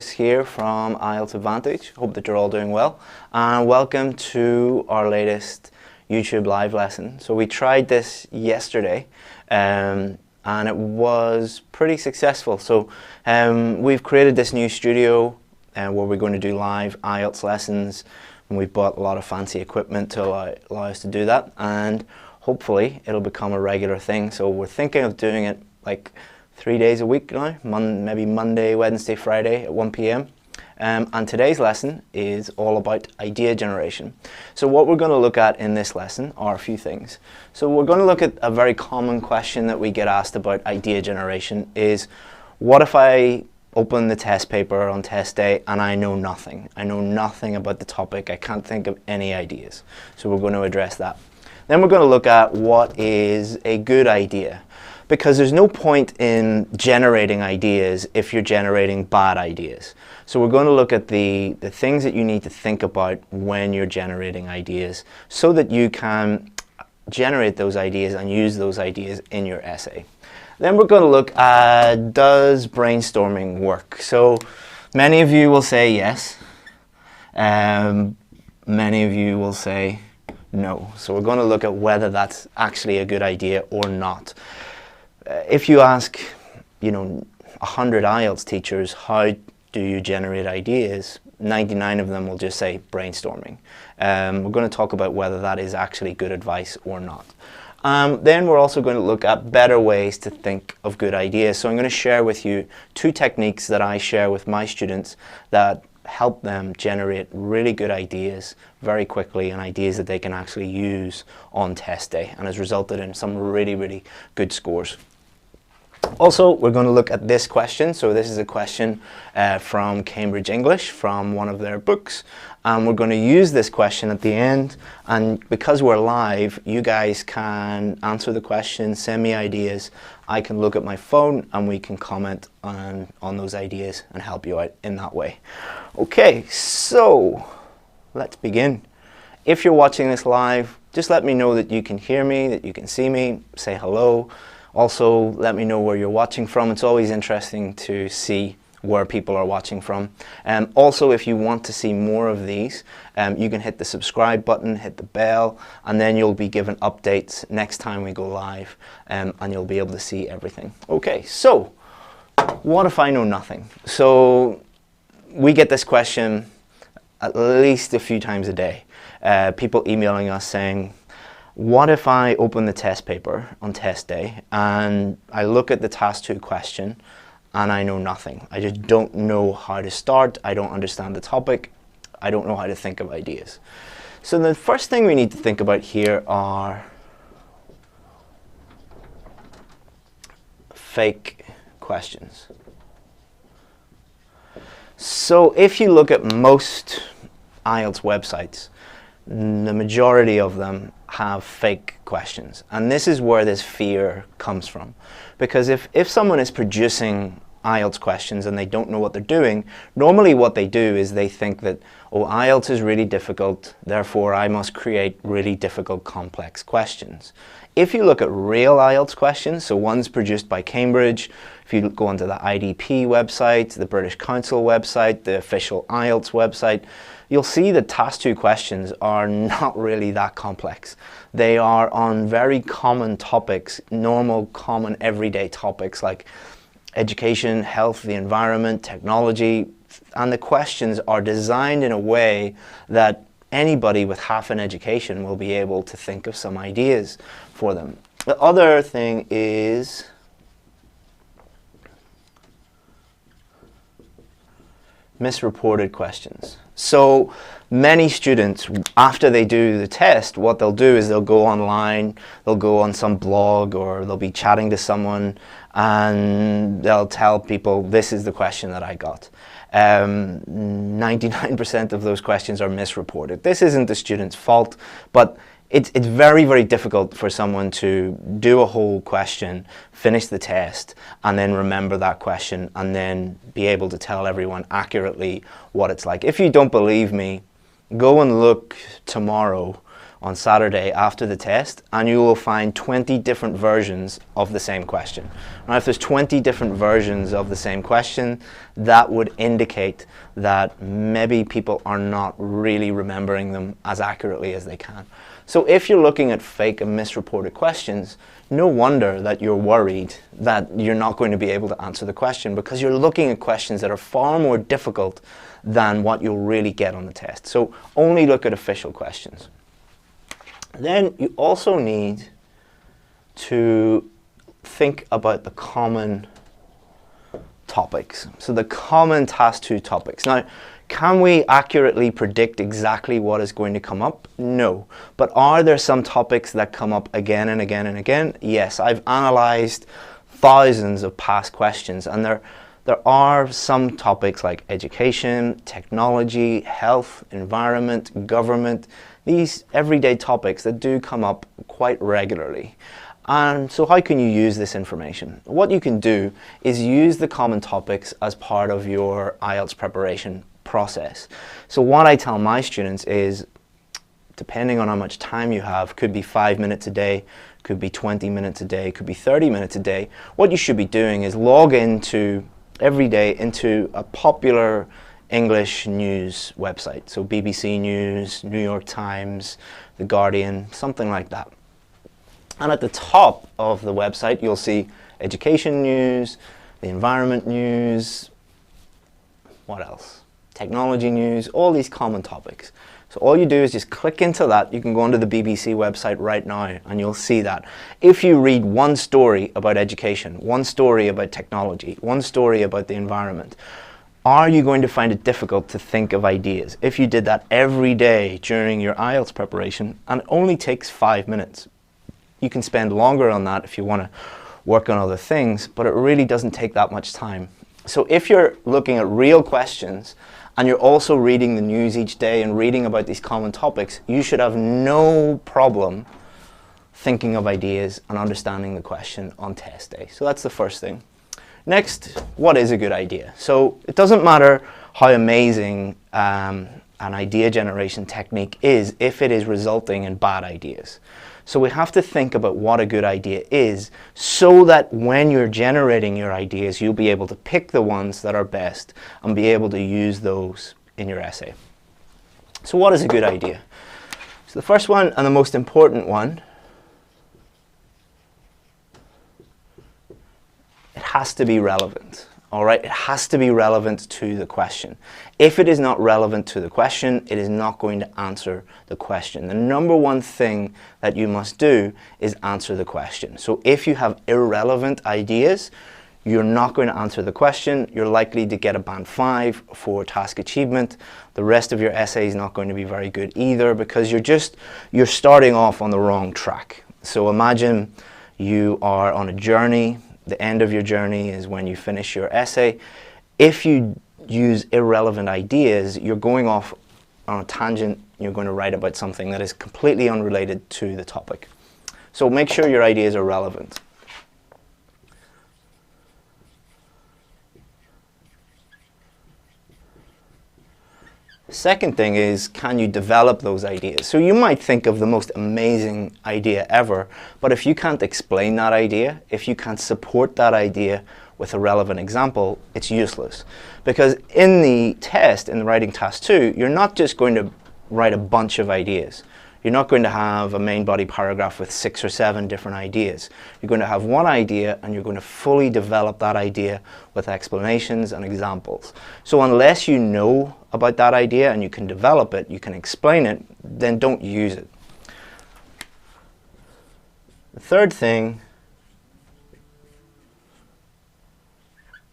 Here from IELTS Advantage. Hope that you're all doing well, and welcome to our latest YouTube live lesson. So we tried this yesterday and it was pretty successful. So we've created this new studio where we're going to do live IELTS lessons, and we've bought a lot of fancy equipment to allow us to do that, and hopefully it'll become a regular thing. So we're thinking of doing it like 3 days a week now, maybe Monday, Wednesday, Friday at 1 p.m. And today's lesson is all about idea generation. So what we're going to look at in this lesson are a few things. So we're going to look at a very common question that we get asked about idea generation is, what if I open the test paper on test day and I know nothing? I know nothing about the topic. I can't think of any ideas. So we're going to address that. Then we're going to look at what is a good idea, because there's no point in generating ideas if you're generating bad ideas. So we're going to look at the things that you need to think about when you're generating ideas so that you can generate those ideas and use those ideas in your essay. Then we're going to look at, does brainstorming work? So many of you will say yes. Many of you will say no. So we're going to look at whether that's actually a good idea or not. If you ask, 100 IELTS teachers, how do you generate ideas? 99 of them will just say brainstorming. We're going to talk about whether that is actually good advice or not. Then we're also going to look at better ways to think of good ideas. So I'm going to share with you 2 techniques that I share with my students that help them generate really good ideas very quickly, and ideas that they can actually use on test day, and has resulted in some really, really good scores. Also, we're going to look at this question. So this is a question from Cambridge English, from one of their books. And we're going to use this question at the end. And because we're live, you guys can answer the question, send me ideas. I can look at my phone and we can comment on those ideas and help you out in that way. Okay, so let's begin. If you're watching this live, just let me know that you can hear me, that you can see me, say hello. Also, let me know where you're watching from. It's always interesting to see where people are watching from. Also, if you want to see more of these, you can hit the subscribe button, hit the bell, and then you'll be given updates next time we go live, and you'll be able to see everything. Okay, so what if I know nothing? So we get this question at least a few times a day. People emailing us saying, what if I open the test paper on test day and I look at the task 2 question and I know nothing? I just don't know how to start. I don't understand the topic. I don't know how to think of ideas. So the first thing we need to think about here are fake questions. So if you look at most IELTS websites, the majority of them have fake questions, and this is where this fear comes from. Because if someone is producing IELTS questions and they don't know what they're doing, normally what they do is they think that, oh, IELTS is really difficult, therefore I must create really difficult, complex questions. If you look at real IELTS questions, so ones produced by Cambridge, if you go onto the IDP website, the British Council website, the official IELTS website, you'll see that task 2 questions are not really that complex. They are on very common topics, normal, common, everyday topics like education, health, the environment, technology, and the questions are designed in a way that anybody with half an education will be able to think of some ideas for them. The other thing is misreported questions. So many students, after they do the test, what they'll do is they'll go online, they'll go on some blog, or they'll be chatting to someone, and they'll tell people, this is the question that I got. 99% of those questions are misreported. This isn't the student's fault, but it's very, very difficult for someone to do a whole question, finish the test, and then remember that question, and then be able to tell everyone accurately what it's like. If you don't believe me, go and look tomorrow on Saturday after the test, and you will find 20 different versions of the same question. Now, if there's 20 different versions of the same question, that would indicate that maybe people are not really remembering them as accurately as they can. So if you're looking at fake and misreported questions, no wonder that you're worried that you're not going to be able to answer the question, because you're looking at questions that are far more difficult than what you'll really get on the test. So only look at official questions. Then you also need to think about the common topics. So the common Task 2 topics. Now, can we accurately predict exactly what is going to come up? No. But are there some topics that come up again and again and again? Yes. I've analyzed thousands of past questions, and there are some topics like education, technology, health, environment, government, these everyday topics that do come up quite regularly. And so how can you use this information? What you can do is use the common topics as part of your IELTS preparation process. So what I tell my students is, depending on how much time you have, could be 5 minutes a day, could be 20 minutes a day, could be 30 minutes a day, what you should be doing is log into every day into a popular English news website. So BBC News, New York Times, The Guardian, something like that. And at the top of the website, you'll see education news, the environment news, what else? Technology news, all these common topics. So all you do is just click into that. You can go onto the BBC website right now and you'll see that. If you read one story about education, one story about technology, one story about the environment, are you going to find it difficult to think of ideas? If you did that every day during your IELTS preparation, and it only takes 5 minutes. You can spend longer on that if you want to work on other things, but it really doesn't take that much time. So if you're looking at real questions and you're also reading the news each day and reading about these common topics, you should have no problem thinking of ideas and understanding the question on test day. So that's the first thing. Next, what is a good idea? So it doesn't matter how amazing an idea generation technique is if it is resulting in bad ideas. So we have to think about what a good idea is so that when you're generating your ideas, you'll be able to pick the ones that are best and be able to use those in your essay. So what is a good idea? So the first one and the most important one, it has to be relevant. All right, it has to be relevant to the question. If it is not relevant to the question, it is not going to answer the question. The number one thing that you must do is answer the question. So if you have irrelevant ideas, you're not going to answer the question. You're likely to get a band 5 for task achievement. The rest of your essay is not going to be very good either, because you're starting off on the wrong track. So imagine you are on a journey. The end of your journey is when you finish your essay. If you use irrelevant ideas, you're going off on a tangent. You're going to write about something that is completely unrelated to the topic. So make sure your ideas are relevant. Second thing is, can you develop those ideas? So you might think of the most amazing idea ever, but if you can't explain that idea, if you can't support that idea with a relevant example, it's useless. Because in the test, in the writing task 2, you're not just going to write a bunch of ideas. You're not going to have a main body paragraph with 6 or 7 different ideas. You're going to have one idea and you're going to fully develop that idea with explanations and examples. So unless you know about that idea and you can develop it, you can explain it, then don't use it. The third thing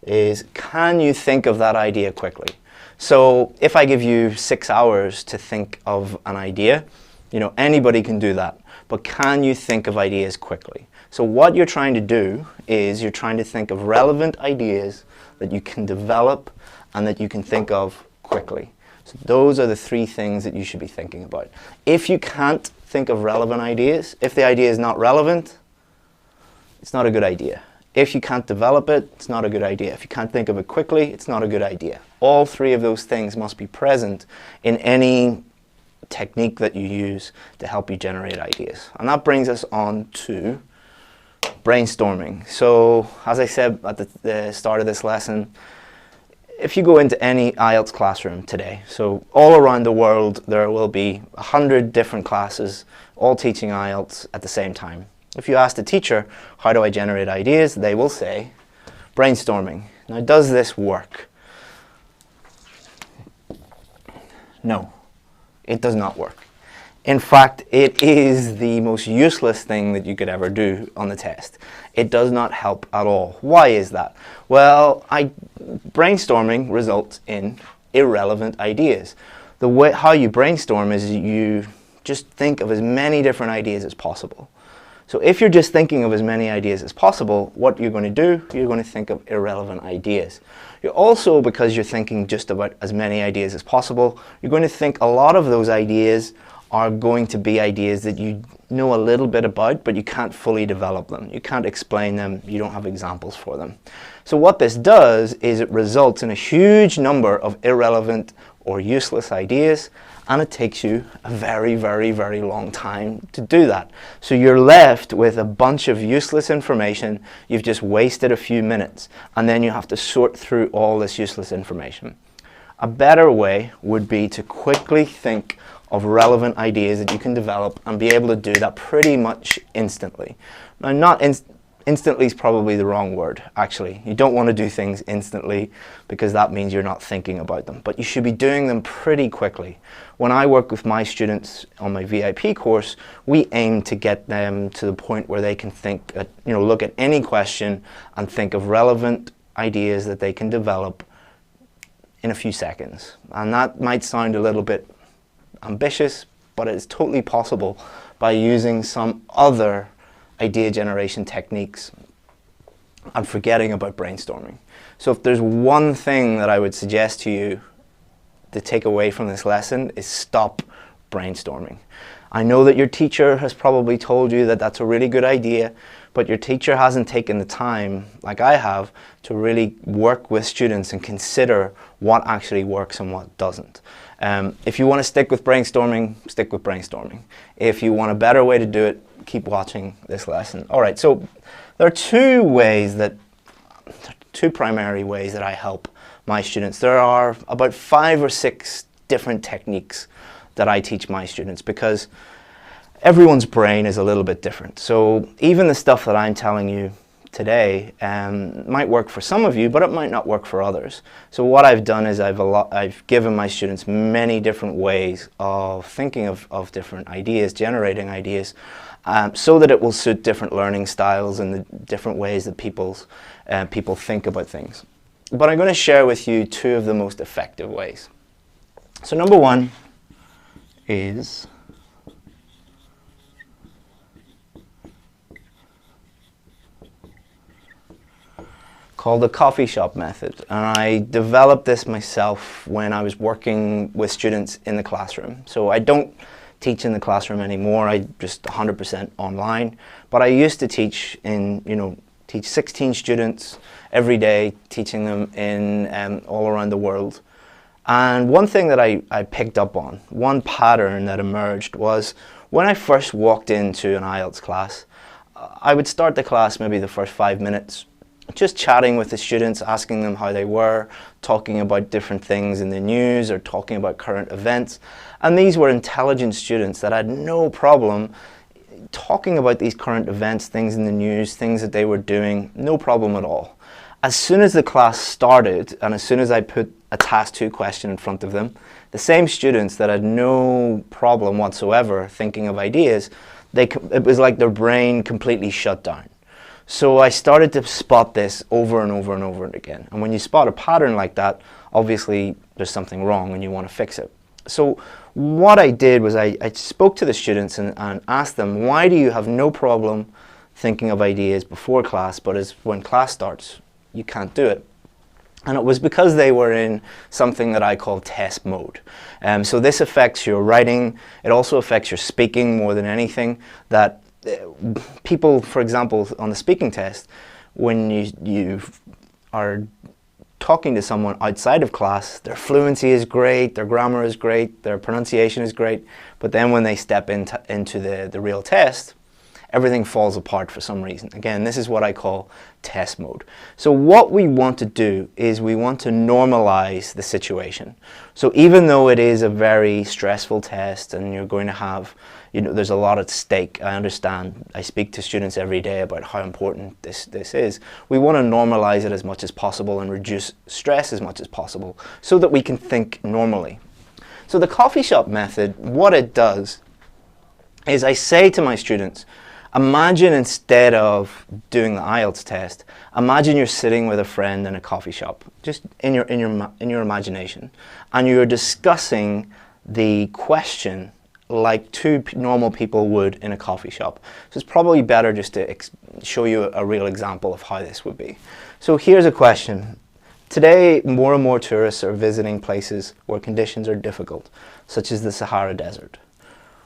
is, can you think of that idea quickly? So if I give you 6 hours to think of an idea, you know, anybody can do that, but can you think of ideas quickly? So what you're trying to do is you're trying to think of relevant ideas that you can develop and that you can think of quickly. So those are the 3 things that you should be thinking about. If you can't think of relevant ideas, if the idea is not relevant, it's not a good idea. If you can't develop it, it's not a good idea. If you can't think of it quickly, it's not a good idea. All 3 of those things must be present in any technique that you use to help you generate ideas. And that brings us on to brainstorming. So, as I said at the start of this lesson, if you go into any IELTS classroom today, so all around the world there will be 100 different classes all teaching IELTS at the same time. If you ask the teacher, how do I generate ideas, they will say, brainstorming. Now, does this work? No, it does not work. In fact, it is the most useless thing that you could ever do on the test. It does not help at all. Why is that? Well, brainstorming results in irrelevant ideas. The way how you brainstorm is you just think of as many different ideas as possible. So if you're just thinking of as many ideas as possible, what you're going to do, you're going to think of irrelevant ideas. You're also, because you're thinking just about as many ideas as possible, you're going to think a lot of those ideas are going to be ideas that you know a little bit about, but you can't fully develop them. You can't explain them. You don't have examples for them. So what this does is it results in a huge number of irrelevant or useless ideas, and it takes you a very, very, very long time to do that. So you're left with a bunch of useless information. You've just wasted a few minutes, and then you have to sort through all this useless information. A better way would be to quickly think of relevant ideas that you can develop and be able to do that pretty much instantly. Now, instantly is probably the wrong word, actually. You don't want to do things instantly because that means you're not thinking about them, but you should be doing them pretty quickly. When I work with my students on my VIP course, we aim to get them to the point where they can think, look at any question and think of relevant ideas that they can develop in a few seconds. And that might sound a little bit ambitious, but it's totally possible by using some other idea generation techniques and forgetting about brainstorming. So if there's one thing that I would suggest to you to take away from this lesson, is stop brainstorming. I know that your teacher has probably told you that that's a really good idea, but your teacher hasn't taken the time, like I have, to really work with students and consider what actually works and what doesn't. If you want to stick with brainstorming, stick with brainstorming. If you want a better way to do it, keep watching this lesson. All right, so there are two primary ways that I help my students. There are about 5 or 6 different techniques that I teach my students because everyone's brain is a little bit different. So even the stuff that I'm telling you today might work for some of you, but it might not work for others. So what I've done is I've given my students many different ways of thinking of different ideas, generating ideas, so that it will suit different learning styles and the different ways that people think about things. But I'm going to share with you 2 of the most effective ways. So number 1 is called the coffee shop method, and I developed this myself when I was working with students in the classroom. So I don't teach in the classroom anymore. I just 100% online, but I used to teach 16 students every day, teaching them in all around the world. And one thing that I picked up on, one pattern that emerged, was when I first walked into an IELTS class, I would start the class maybe the first 5 minutes just chatting with the students, asking them how they were, talking about different things in the news or talking about current events. And these were intelligent students that had no problem talking about these current events, things in the news, things that they were doing, no problem at all. As soon as the class started and as soon as I put a task 2 question in front of them, the same students that had no problem whatsoever thinking of ideas, it was like their brain completely shut down. So I started to spot this over and over and over again. And when you spot a pattern like that, obviously there's something wrong and you want to fix it. So what I did was I spoke to the students and asked them, why do you have no problem thinking of ideas before class, but when class starts, you can't do it? And it was because they were in something that I call test mode. So this affects your writing. It also affects your speaking more than anything. That people, for example, on the speaking test, when you are talking to someone outside of class, their fluency is great, their grammar is great, their pronunciation is great, but then when they step into the real test, everything falls apart for some reason. Again, this is what I call test mode. So what we want to do is we want to normalize the situation. So even though it is a very stressful test and you're going to have, there's a lot at stake, I understand, I speak to students every day about how important this is. We want to normalize it as much as possible and reduce stress as much as possible so that we can think normally. So the coffee shop method, what it does is I say to my students, imagine instead of doing the IELTS test, imagine you're sitting with a friend in a coffee shop, just in your imagination, and you're discussing the question like two normal people would in a coffee shop. So it's probably better just to show you a real example of how this would be. So here's a question. Today, more and more tourists are visiting places where conditions are difficult, such as the Sahara Desert.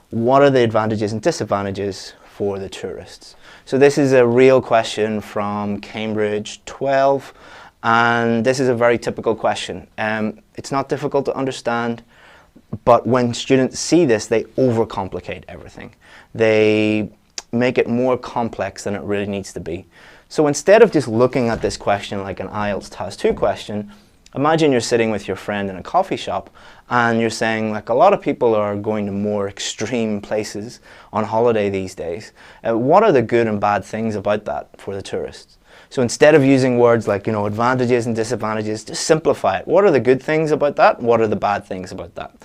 What are the advantages and disadvantages for the tourists? So this is a real question from Cambridge 12, and this is a very typical question. It's not difficult to understand, but when students see this, they overcomplicate everything. They make it more complex than it really needs to be. So instead of just looking at this question like an IELTS Task 2 question, imagine you're sitting with your friend in a coffee shop and you're saying, like, a lot of people are going to more extreme places on holiday these days. What are the good and bad things about that for the tourists? So instead of using words like, advantages and disadvantages, just simplify it. What are the good things about that? What are the bad things about that?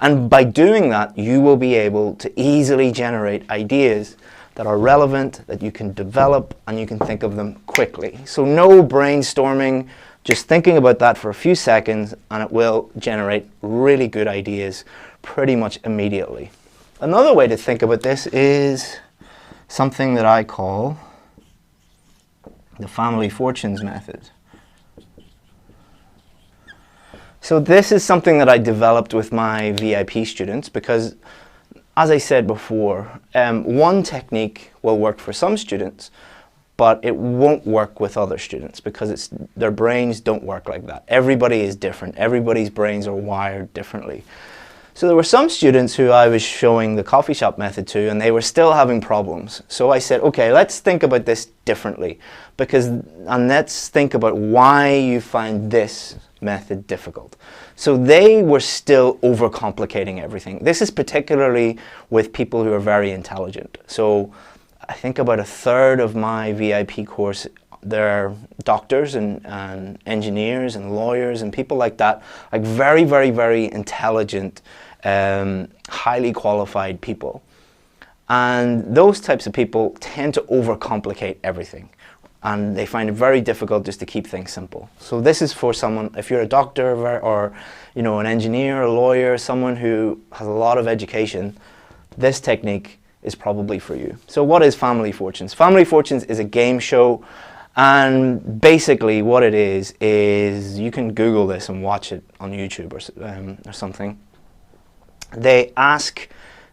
And by doing that, you will be able to easily generate ideas that are relevant, that you can develop, and you can think of them quickly. So no brainstorming, just thinking about that for a few seconds, and it will generate really good ideas pretty much immediately. Another way to think about this is something that I call the family fortunes method. So this is something that I developed with my VIP students because, as I said before, one technique will work for some students, but it won't work with other students because their brains don't work like that. Everybody is different. Everybody's brains are wired differently. So there were some students who I was showing the coffee shop method to, and they were still having problems. So I said, okay, let's think about this differently, and let's think about why you find this method difficult. So they were still overcomplicating everything. This is particularly with people who are very intelligent. So I think about a third of my VIP course, they're doctors and engineers and lawyers and people like that, like very, very, very intelligent, highly qualified people. And those types of people tend to overcomplicate everything. And they find it very difficult just to keep things simple. So this is for someone, if you're a doctor or an engineer, a lawyer, someone who has a lot of education, this technique is probably for you. So what is Family Fortunes? Family Fortunes is a game show, and basically what it is you can Google this and watch it on YouTube or something. They ask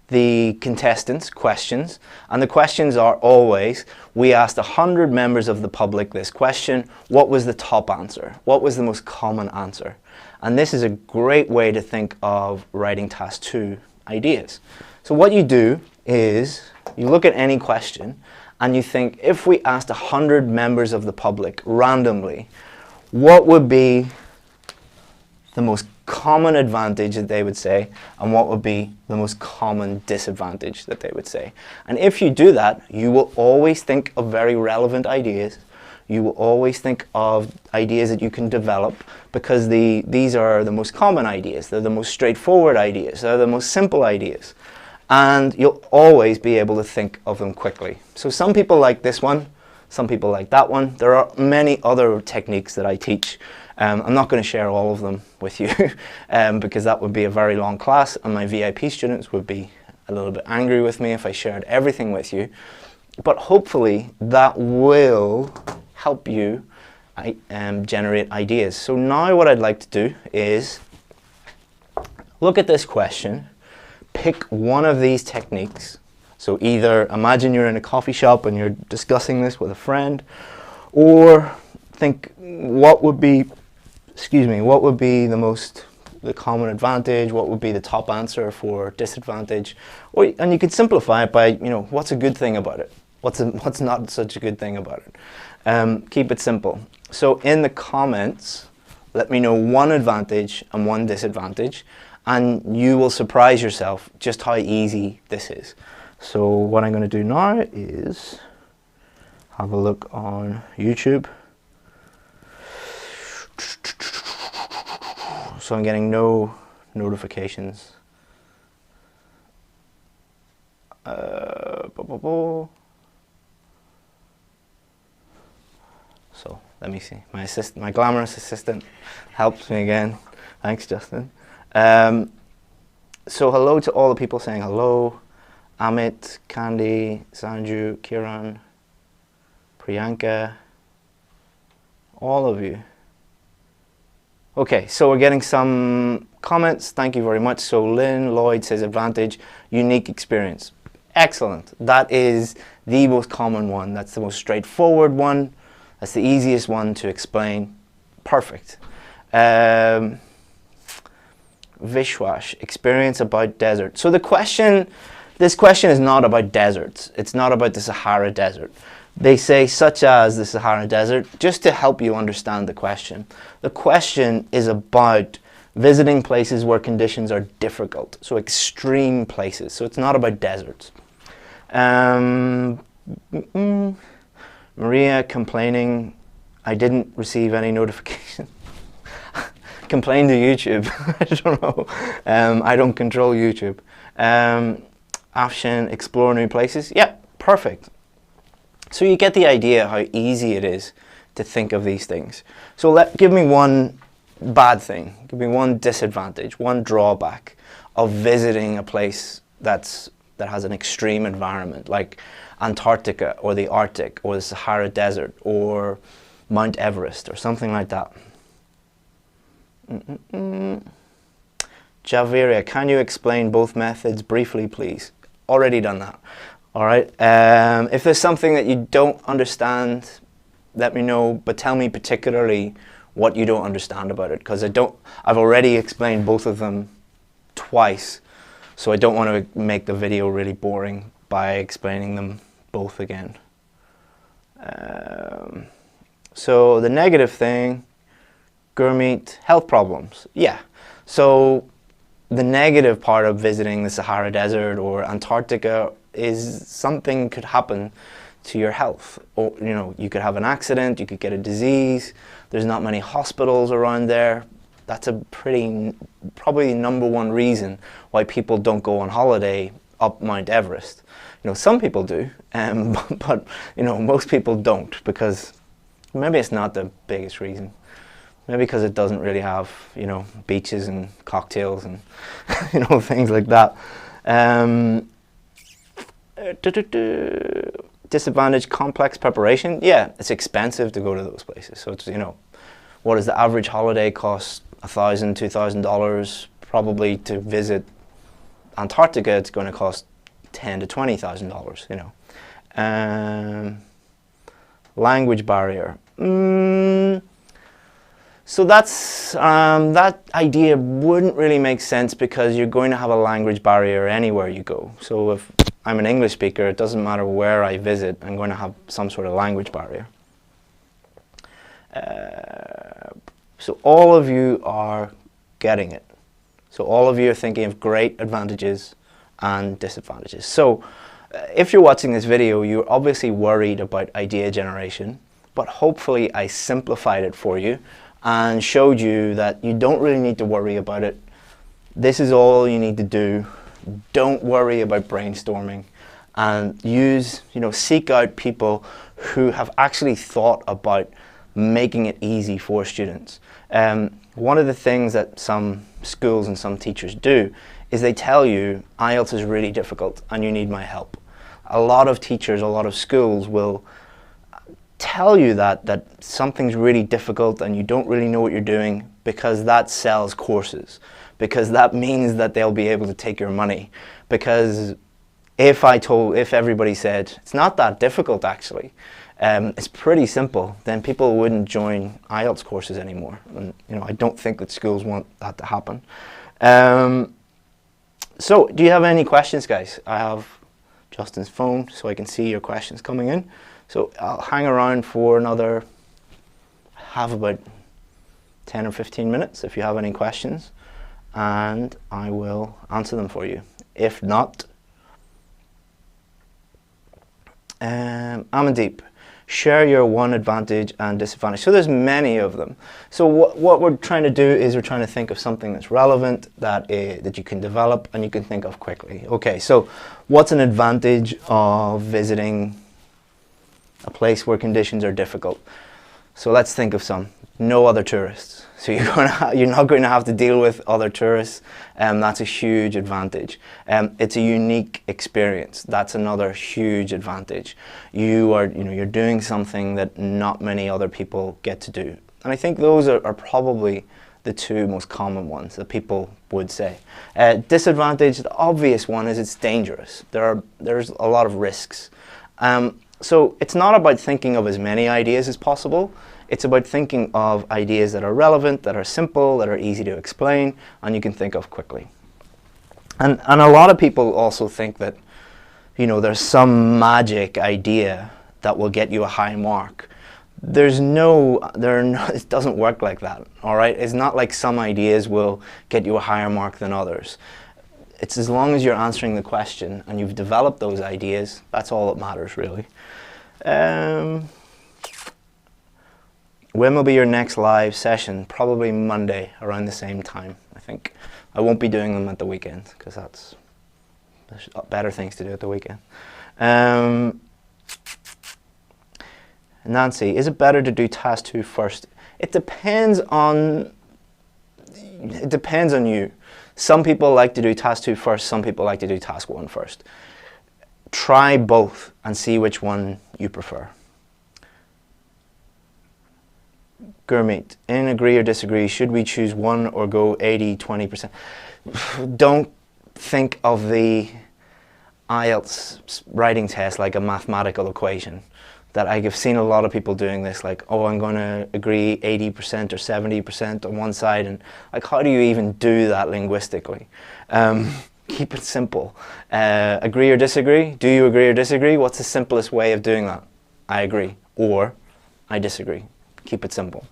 the contestants questions, and the questions are always, we asked 100 members of the public this question, what was the top answer? What was the most common answer? And this is a great way to think of writing task 2 ideas. So what you do is you look at any question and you think, if we asked 100 members of the public randomly, what would be the most common advantage that they would say, and what would be the most common disadvantage that they would say? And if you do that, you will always think of very relevant ideas. You will always think of ideas that you can develop, because these are the most common ideas. They're the most straightforward ideas. They're the most simple ideas. And you'll always be able to think of them quickly. So some people like this one, some people like that one. There are many other techniques that I teach. I'm not going to share all of them with you because that would be a very long class, and my VIP students would be a little bit angry with me if I shared everything with you. But hopefully that will help you generate ideas. So now what I'd like to do is look at this question, pick one of these techniques. So either imagine you're in a coffee shop and you're discussing this with a friend, or think what would be excuse me, what would be the common advantage? What would be the top answer for disadvantage? And you could simplify it by, what's a good thing about it? What's not such a good thing about it? Keep it simple. So in the comments, let me know one advantage and one disadvantage, and you will surprise yourself just how easy this is. So what I'm going to do now is have a look on YouTube. So I'm getting no notifications. So let me see. My glamorous assistant helps me again. Thanks, Justin. So hello to all the people saying hello. Amit, Candy, Sanju, Kiran, Priyanka, all of you. Okay, so we're getting some comments. Thank you very much. So Lynn Lloyd says advantage, unique experience. Excellent. That is the most common one. That's the most straightforward one. That's the easiest one to explain. Perfect. Vishwash, experience about desert. So this question is not about deserts. It's not about the Sahara Desert. They say such as the Sahara Desert, just to help you understand the question. The question is about visiting places where conditions are difficult, so extreme places. So it's not about deserts. Maria complaining, I didn't receive any notification. Complain to YouTube. I don't know. I don't control YouTube. Afshin, explore new places. Yeah, perfect. So you get the idea how easy it is to think of these things. So give me one bad thing. Give me one disadvantage, one drawback of visiting a place that has an extreme environment, like Antarctica or the Arctic or the Sahara Desert or Mount Everest or something like that. Javiria, can you explain both methods briefly, please? Already done that. All right. If there's something that you don't understand, let me know, but tell me particularly what you don't understand about it, because I've already explained both of them twice, so I don't want to make the video really boring by explaining them both again. So the negative thing, Gurmeet, health problems. Yeah. So the negative part of visiting the Sahara Desert or Antarctica is something could happen to your health. Or, you could have an accident, you could get a disease. There's not many hospitals around there. That's probably number one reason why people don't go on holiday up Mount Everest. Some people do, but most people don't, because maybe it's not the biggest reason. Maybe because it doesn't really have, beaches and cocktails and, things like that. Disadvantage, complex preparation. Yeah, it's expensive to go to those places. So it's, what does the average holiday cost? $1,000, $2,000. Probably to visit Antarctica, it's going to cost $10,000 to $20,000. Language barrier. So that idea wouldn't really make sense, because you're going to have a language barrier anywhere you go. So if I'm an English speaker, it doesn't matter where I visit, I'm going to have some sort of language barrier. So all of you are getting it. So all of you are thinking of great advantages and disadvantages. So if you're watching this video, you're obviously worried about idea generation, but hopefully I simplified it for you and showed you that you don't really need to worry about it. This is all you need to do. Don't worry about brainstorming, and seek out people who have actually thought about making it easy for students. One of the things that some schools and some teachers do is they tell you IELTS is really difficult and you need my help. A lot of teachers, a lot of schools will tell you that something's really difficult and you don't really know what you're doing, because that sells courses, because that means that they'll be able to take your money. Because if everybody said it's not that difficult actually, it's pretty simple, then people wouldn't join IELTS courses anymore. And I don't think that schools want that to happen. So, do you have any questions, guys? I have Justin's phone so I can see your questions coming in. So I'll hang around for another, have about 10 or 15 minutes if you have any questions, and I will answer them for you. If not, Amandeep, share your one advantage and disadvantage. So there's many of them. So what we're trying to do is we're trying to think of something that's relevant, that you can develop and you can think of quickly. Okay, so what's an advantage of visiting a place where conditions are difficult? So let's think of some. No other tourists. So you're not going to have to deal with other tourists. That's a huge advantage. It's a unique experience. That's another huge advantage. You're doing something that not many other people get to do. And I think those are probably the two most common ones that people would say. Disadvantage, the obvious one, is it's dangerous. There's a lot of risks. So it's not about thinking of as many ideas as possible. It's about thinking of ideas that are relevant, that are simple, that are easy to explain, and you can think of quickly. And a lot of people also think that, there's some magic idea that will get you a high mark. It doesn't work like that, all right? It's not like some ideas will get you a higher mark than others. It's as long as you're answering the question and you've developed those ideas, that's all that matters, really. When will be your next live session? Probably Monday around the same time, I think. I won't be doing them at the weekend because there's better things to do at the weekend. Nancy, is it better to do task 2 first? It depends on you. Some people like to do task 2 first, some people like to do task 1 first. Try both and see which one you prefer. Gurmeet, in agree or disagree, should we choose one or go 80, 20%? Don't think of the IELTS writing test like a mathematical equation. That I've seen a lot of people doing this, like, oh, I'm going to agree 80% or 70% on one side, and like, how do you even do that linguistically? Keep it simple. Agree or disagree? Do you agree or disagree? What's the simplest way of doing that? I agree, or I disagree. Keep it simple.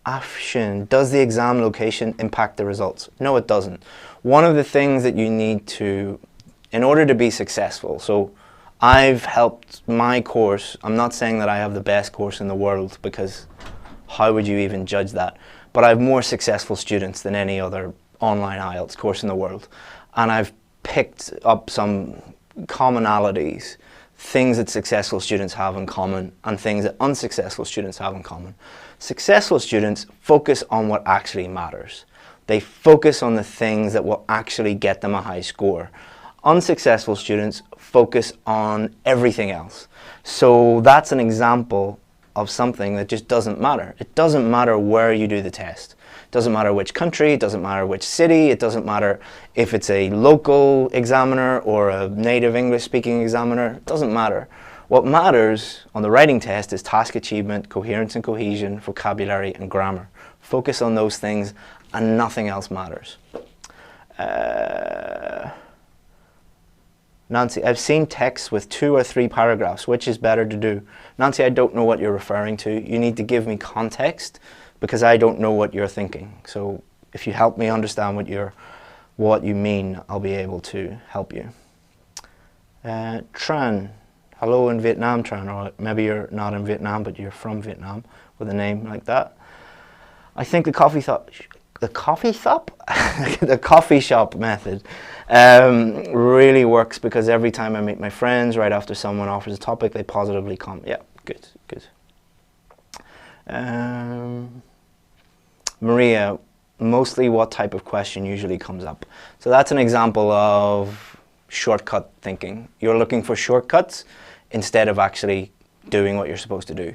Afshin, does the exam location impact the results? No, it doesn't. One of the things that you need to, in order to be successful, so I've helped my course, I'm not saying that I have the best course in the world, because how would you even judge that? But I have more successful students than any other online IELTS course in the world. And I've picked up some commonalities, things that successful students have in common and things that unsuccessful students have in common. Successful students focus on what actually matters. They focus on the things that will actually get them a high score. Unsuccessful students focus on everything else. So that's an example of something that just doesn't matter. It doesn't matter where you do the test. It doesn't matter which country, it doesn't matter which city, it doesn't matter if it's a local examiner or a native English speaking examiner, it doesn't matter. What matters on the writing test is task achievement, coherence and cohesion, vocabulary and grammar. Focus on those things and nothing else matters. Nancy, I've seen texts with 2 or 3 paragraphs. Which is better to do? Nancy, I don't know what you're referring to. You need to give me context because I don't know what you're thinking. So if you help me understand what you mean, I'll be able to help you. Tran, hello in Vietnam, Tran, or maybe you're not in Vietnam, but you're from Vietnam with a name like that. I think the coffee shop method really works because every time I meet my friends, right after someone offers a topic, they positively comment. Yeah, good. Maria, mostly what type of question usually comes up? So that's an example of shortcut thinking. You're looking for shortcuts instead of actually doing what you're supposed to do.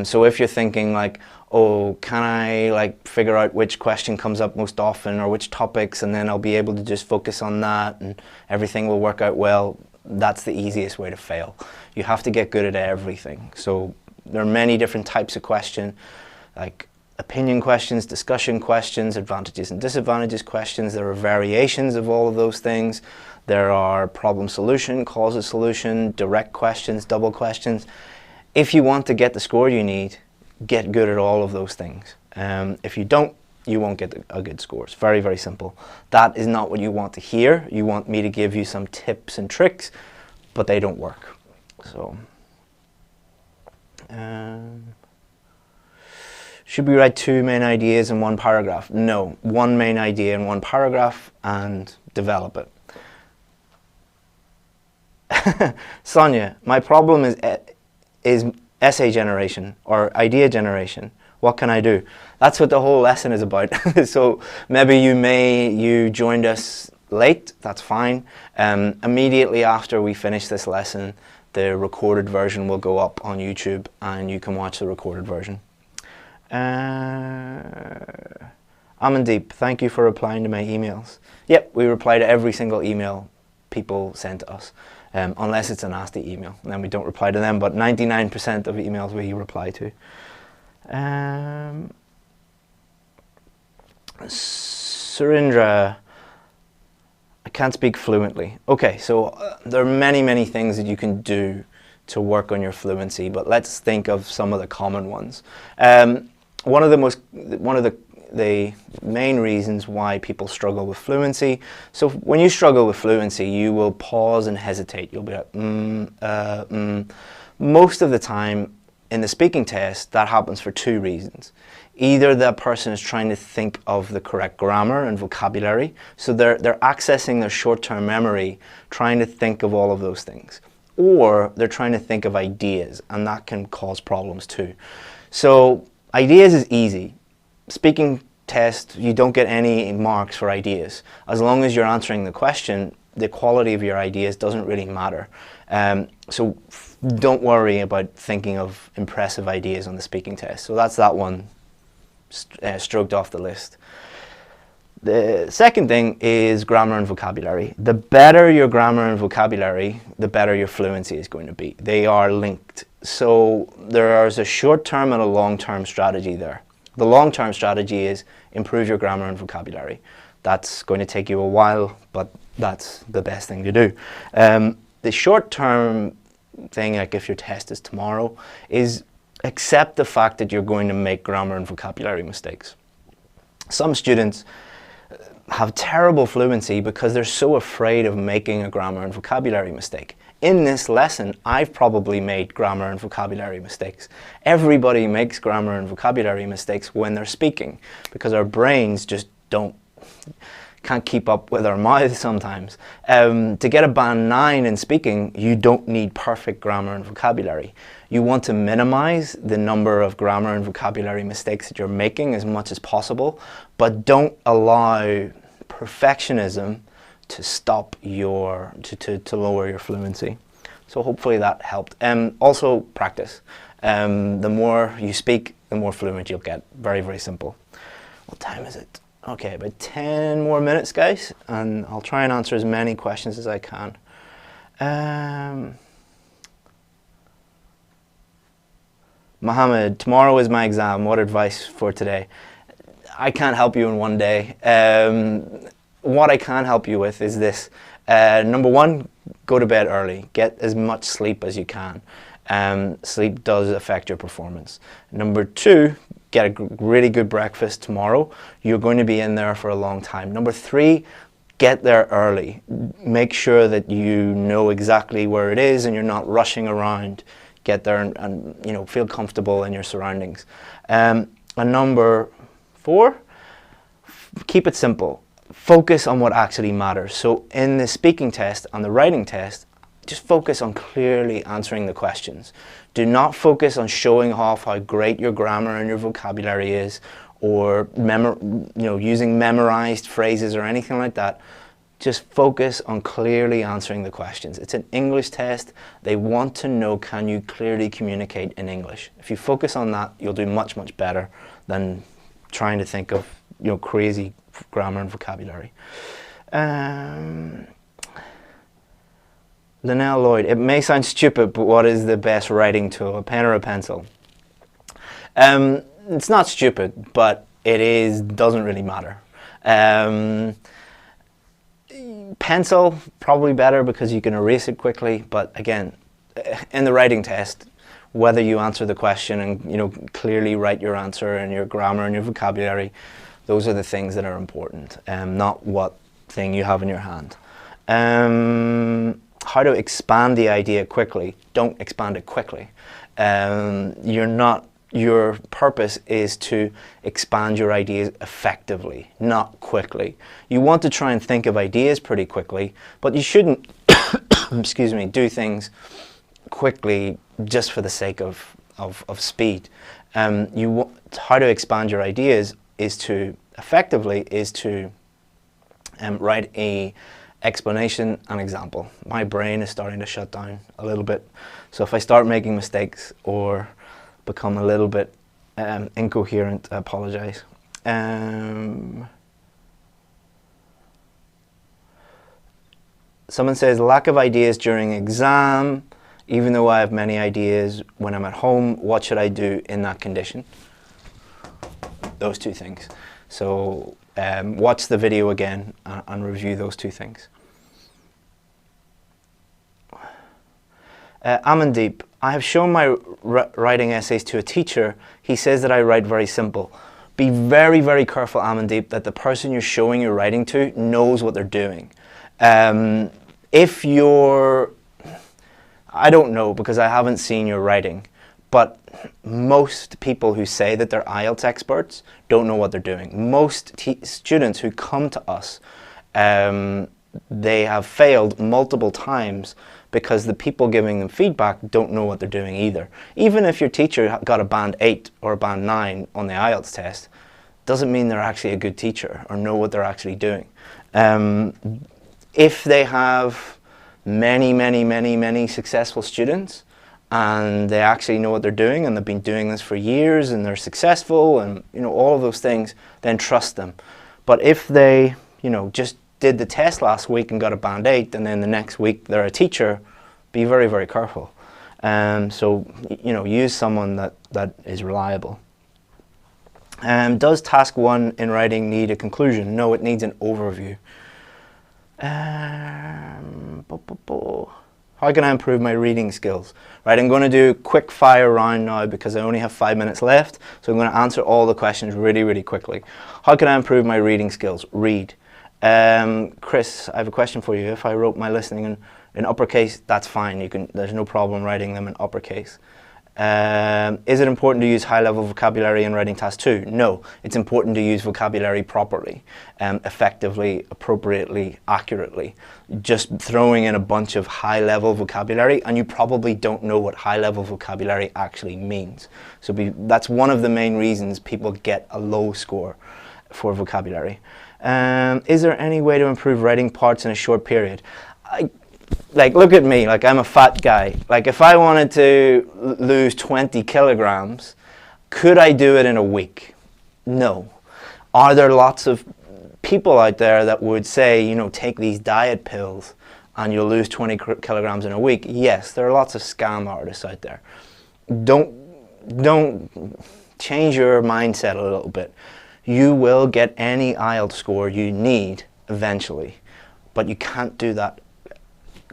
So if you're thinking like, oh, can I like figure out which question comes up most often or which topics, and then I'll be able to just focus on that and everything will work out well, that's the easiest way to fail. You have to get good at everything. So there are many different types of question, like opinion questions, discussion questions, advantages and disadvantages questions. There are variations of all of those things. There are problem solution, cause of solution, direct questions, double questions. If you want to get the score you need, get good at all of those things. If you don't, you won't get a good score. It's very, very simple. That is not what you want to hear. You want me to give you some tips and tricks, but they don't work. So, should we write 2 main ideas in 1 paragraph? No, 1 main idea in 1 paragraph and develop it. Sonia, my problem is essay generation or idea generation. What can I do? That's what the whole lesson is about. So maybe you joined us late, that's fine. Immediately after we finish this lesson, the recorded version will go up on YouTube and you can watch the recorded version. Amandeep, thank you for replying to my emails. Yep, we reply to every single email people send to us, unless it's a nasty email, and then we don't reply to them, but 99% of emails we reply to. Surindra, I can't speak fluently. Okay, so there are many things that you can do to work on your fluency, but let's think of some of the common ones. One of the main reasons why people struggle with fluency. So when you struggle with fluency, you will pause and hesitate. You'll be like, Most of the time in the speaking test, that happens for 2 reasons. Either that person is trying to think of the correct grammar and vocabulary, so they're accessing their short-term memory, trying to think of all of those things. Or they're trying to think of ideas, and that can cause problems too. So ideas is easy. Speaking test, you don't get any marks for ideas. As long as you're answering the question, the quality of your ideas doesn't really matter. So don't worry about thinking of impressive ideas on the speaking test. So that's that one stroked off the list. The second thing is grammar and vocabulary. The better your grammar and vocabulary, the better your fluency is going to be. They are linked. So there is a short-term and a long-term strategy there. The long-term strategy is improve your grammar and vocabulary. That's going to take you a while, but that's the best thing to do. The short-term thing, like if your test is tomorrow, is accept the fact that you're going to make grammar and vocabulary mistakes. Some students have terrible fluency because they're so afraid of making a grammar and vocabulary mistake. In this lesson, I've probably made grammar and vocabulary mistakes. Everybody makes grammar and vocabulary mistakes when they're speaking because our brains just can't keep up with our mouths sometimes. To get a band 9 in speaking, you don't need perfect grammar and vocabulary. You want to minimize the number of grammar and vocabulary mistakes that you're making as much as possible, but don't allow perfectionism to stop to lower your fluency. So hopefully that helped. Also practice. The more you speak, the more fluent you'll get. Very, very simple. What time is it? Okay, about 10 more minutes, guys, and I'll try and answer as many questions as I can. Mohammed, tomorrow is my exam. What advice for today? I can't help you in one day. What I can help you with is this. Number 1, go to bed early. Get as much sleep as you can. Sleep does affect your performance. Number 2, get a really good breakfast tomorrow. You're going to be in there for a long time. Number 3, get there early. Make sure that you know exactly where it is and you're not rushing around. Get there and feel comfortable in your surroundings. And number 4, keep it simple. Focus on what actually matters. So in the speaking test and the writing test, just focus on clearly answering the questions. Do not focus on showing off how great your grammar and your vocabulary is, or using memorized phrases or anything like that. Just focus on clearly answering the questions. It's an English test. They want to know, can you clearly communicate in English? If you focus on that, you'll do much, much better than trying to think of crazy grammar and vocabulary. Linnell Lloyd, it may sound stupid, but what is the best writing tool, a pen or a pencil? It's not stupid, but doesn't really matter. Pencil, probably better because you can erase it quickly, but again, in the writing test, whether you answer the question and clearly write your answer and your grammar and your vocabulary, those are the things that are important, not what thing you have in your hand. How to expand the idea quickly. Don't expand it quickly. Your purpose is to expand your ideas effectively, not quickly. You want to try and think of ideas pretty quickly, but you shouldn't excuse me, do things quickly just for the sake of speed. How to expand your ideas is to write a explanation and example. My brain is starting to shut down a little bit, so if I start making mistakes or become a little bit incoherent, I apologize. Someone says, lack of ideas during exam. Even though I have many ideas when I'm at home, what should I do in that condition? Those two things. So watch the video again and review those two things. Amandeep, I have shown my writing essays to a teacher. He says that I write very simple. Be very, very careful, Amandeep, that the person you're showing your writing to knows what they're doing. If you're, I don't know because I haven't seen your writing, but most people who say that they're IELTS experts don't know what they're doing. Most students who come to us, they have failed multiple times because the people giving them feedback don't know what they're doing either. Even if your teacher got a band 8 or a band 9 on the IELTS test, doesn't mean they're actually a good teacher or know what they're actually doing. If they have many successful students and they actually know what they're doing and they've been doing this for years and they're successful and all of those things, then trust them. But if they just did the test last week and got a band 8 and then the next week they're a teacher, be very, very careful. So use someone that is reliable. Does task 1 in writing need a conclusion? No, it needs an overview. How can I improve my reading skills? Right, I'm going to do a quick fire round now because I only have 5 minutes left, so I'm going to answer all the questions really, really quickly. How can I improve my reading skills? Read. Chris, I have a question for you. If I wrote my listening in uppercase, that's fine. There's no problem writing them in uppercase. Is it important to use high-level vocabulary in writing task 2? No, it's important to use vocabulary properly, effectively, appropriately, accurately. Just throwing in a bunch of high-level vocabulary, and you probably don't know what high-level vocabulary actually means. So that's one of the main reasons people get a low score for vocabulary. Is there any way to improve writing parts in a short period? Look at me, I'm a fat guy. If I wanted to lose 20 kilograms, could I do it in a week? No. Are there lots of people out there that would say, take these diet pills and you'll lose 20 kilograms in a week? Yes, there are lots of scam artists out there. Don't change your mindset a little bit. You will get any IELTS score you need eventually, but you can't do that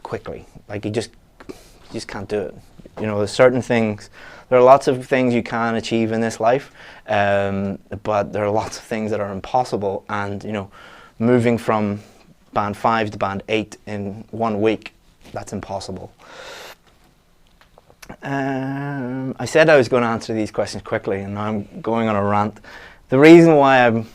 quickly. You just can't do it. There's certain things, there are lots of things you can achieve in this life, but there are lots of things that are impossible, and moving from band 5 to band 8 in 1 week, that's impossible. I said I was going to answer these questions quickly, and now I'm going on a rant. The reason why I'm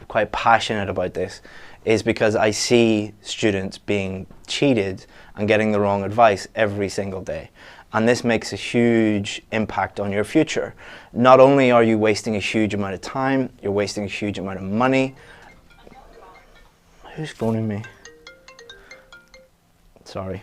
quite passionate about this is because I see students being cheated and getting the wrong advice every single day. And this makes a huge impact on your future. Not only are you wasting a huge amount of time, you're wasting a huge amount of money. Who's phoning me? Sorry.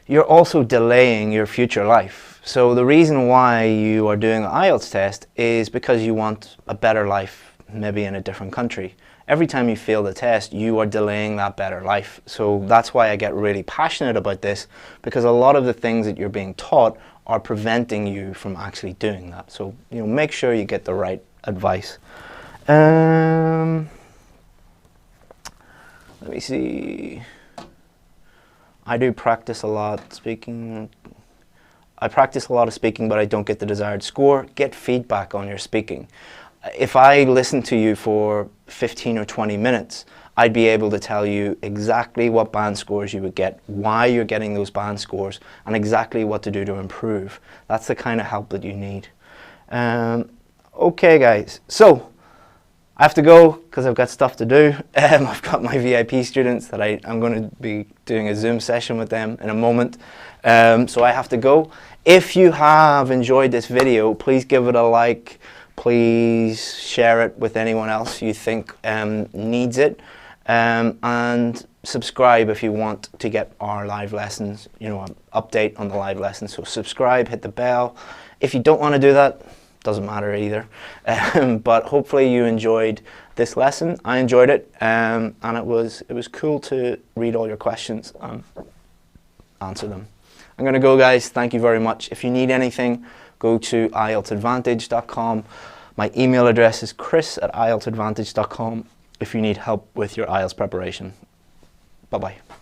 You're also delaying your future life. So the reason why you are doing the IELTS test is because you want a better life maybe in a different country. Every time you fail the test, you are delaying that better life. So that's why I get really passionate about this, because a lot of the things that you're being taught are preventing you from actually doing that. So, you know, make sure you get the right advice. Let me see. I do practice a lot speaking. I practice a lot of speaking, but I don't get the desired score. Get feedback on your speaking. If I listen to you for 15 or 20 minutes, I'd be able to tell you exactly what band scores you would get, why you're getting those band scores, and exactly what to do to improve. That's the kind of help that you need. Okay, guys. So I have to go because I've got stuff to do. I've got my VIP students that I'm going to be doing a Zoom session with them in a moment. So I have to go. If you have enjoyed this video, please give it a like. Please share it with anyone else you think needs it. And subscribe if you want to get our live lessons, you know, an update on the live lessons. So subscribe, hit the bell. If you don't want to do that, doesn't matter either. But hopefully you enjoyed this lesson. I enjoyed it, and it was cool to read all your questions and answer them. I'm going to go, guys. Thank you very much. If you need anything, go to IELTSadvantage.com. My email address is chris@IELTSadvantage.com if you need help with your IELTS preparation. Bye-bye.